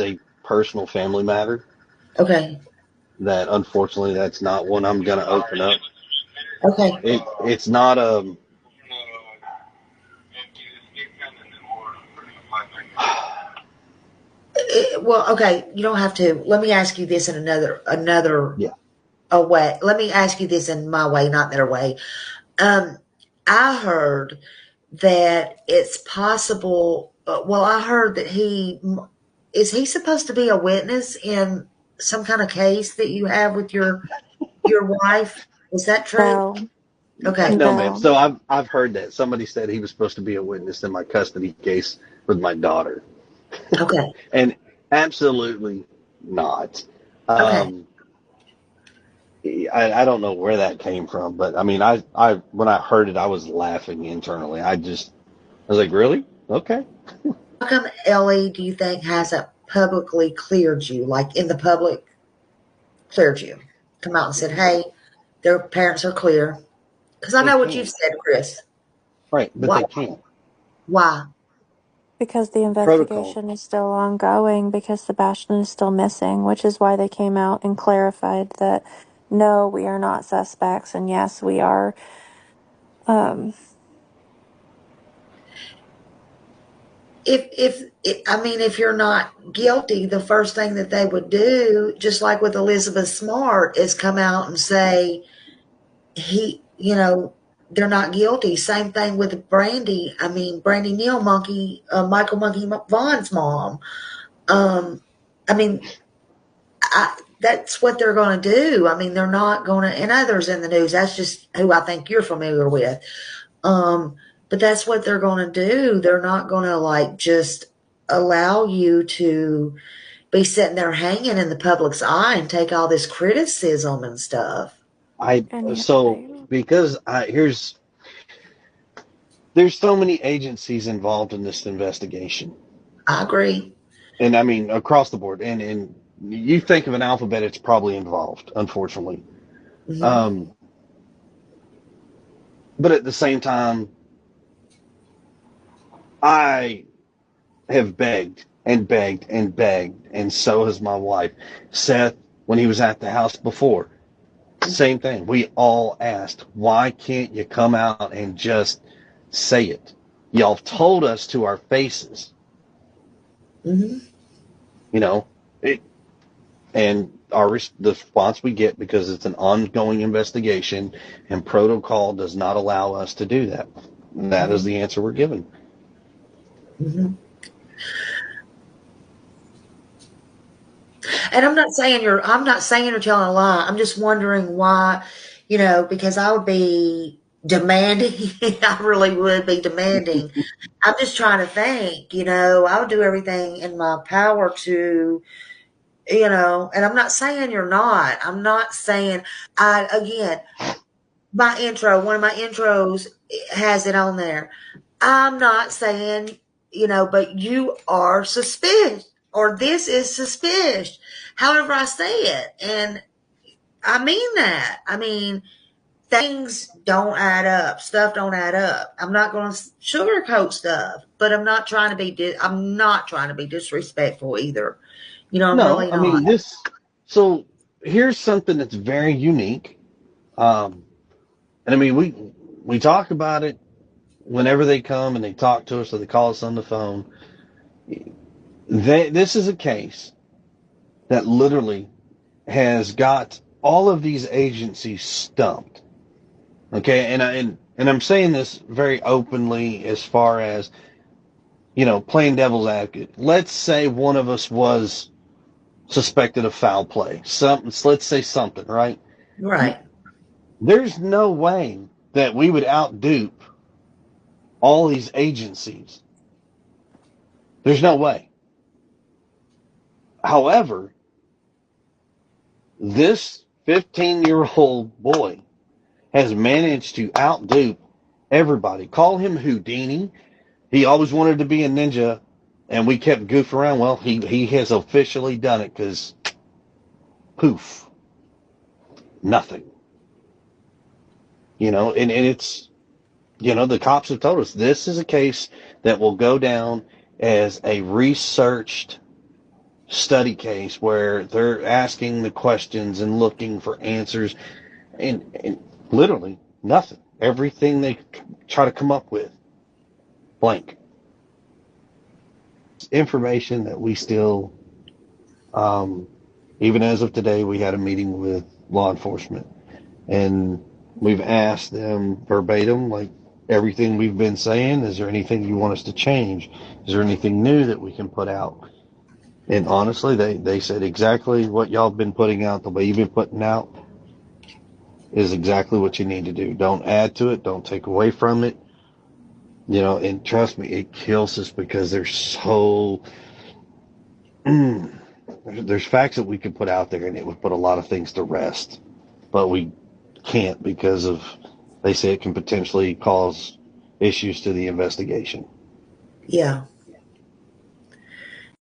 a personal family matter Okay. that unfortunately that's not one I'm going to open up. Okay. It's not a. Well, okay. You don't have to. Let me ask you this in another Yeah. a way. Let me ask you this in my way, not their way. Um, I heard that it's possible. Well, I heard that he supposed to be a witness in some kind of case that you have with your wife. Is that true? No, Okay. No, ma'am. no. So I've heard that somebody said he was supposed to be a witness in my custody case with my daughter, Okay. and absolutely not. Okay. Um, I don't know where that came from, but I mean, I when I heard it, I was laughing internally. I was like, really? Okay. How come Ellie, do you think, hasn't publicly cleared you, like in the public, cleared you? Come out and said, hey, their parents are clear. Because I They know what you've can't. said, Chris. Right, but Why? they can't. Why? Because the Protocol. investigation is still ongoing because Sebastian is still missing, which is why they came out and clarified that no, we are not suspects, and yes, we are. Um, I mean, if you're not guilty, the first thing that they would do, just like with Elizabeth Smart, is come out and say they're not guilty. Same thing with Brandy. I mean, Brandy Neal Monkey, Michael Monkey Vaughn's mom. Um, I mean, that's what they're going to do. I mean, they're not going to, and others in the news. That's just who I think you're familiar with. Um, but that's what they're going to do. They're not going to like just allow you to be sitting there hanging in the public's eye and take all this criticism and stuff. I and yet so they. because there's so many agencies involved in this investigation, I agree. and I mean across the board. And you think of an alphabet, it's probably involved, unfortunately. Hmm. Um, but at the same time, I have begged and begged and begged, and so has my wife. Seth, when he was at the house before, same thing. We all asked, why can't you come out and just say it? Y'all told us to our faces, Hmm. you know, it, and the response we get because it's an ongoing investigation and protocol does not allow us to do that. And that is Hmm. the answer we're given. Hmm. And I'm not saying you're telling a lie. I'm just wondering why, because I would be demanding. I really would be demanding. I'm just trying to think, I would do everything in my power to, and I'm not saying you're not. I'm not saying again, one of my intros has it on there. I'm not saying, but you are suspicious or this is suspicious. However I say it. And I mean that. I mean, things don't add up. Stuff don't add up. I'm not going to sugarcoat stuff, but I'm not trying to be disrespectful either. I'm No, really I not. mean, so here's something that's very unique. Um, and I mean, we talk about it whenever they come and they talk to us or they call us on the phone. This is a case that literally has got all of these agencies stumped. Okay, and I'm saying this very openly as far as playing devil's advocate. Let's say one of us was suspected of foul play. Let's say something, right? Right. There's no way that we would outdupe all these agencies. There's no way. However, this 15-year-old boy has managed to outdupe everybody. Call him Houdini. He always wanted to be a ninja, and we kept goofing around. Well, he has officially done it because poof, nothing. And it's the cops have told us this is a case that will go down as a researched study case where they're asking the questions and looking for answers, and literally nothing. Everything they try to come up with, blank. Information that we still, um, even as of today, we had a meeting with law enforcement, and we've asked them verbatim, like, everything we've been saying, is there anything you want us to change? Is there anything new that we can put out? And honestly, they said exactly what y'all have been putting out, the way you've been putting out is exactly what you need to do. Don't add to it. Don't take away from it. And trust me, it kills us because there's so, there's facts that we could put out there and it would put a lot of things to rest, but we can't because of, they say it can potentially cause issues to the investigation. Yeah.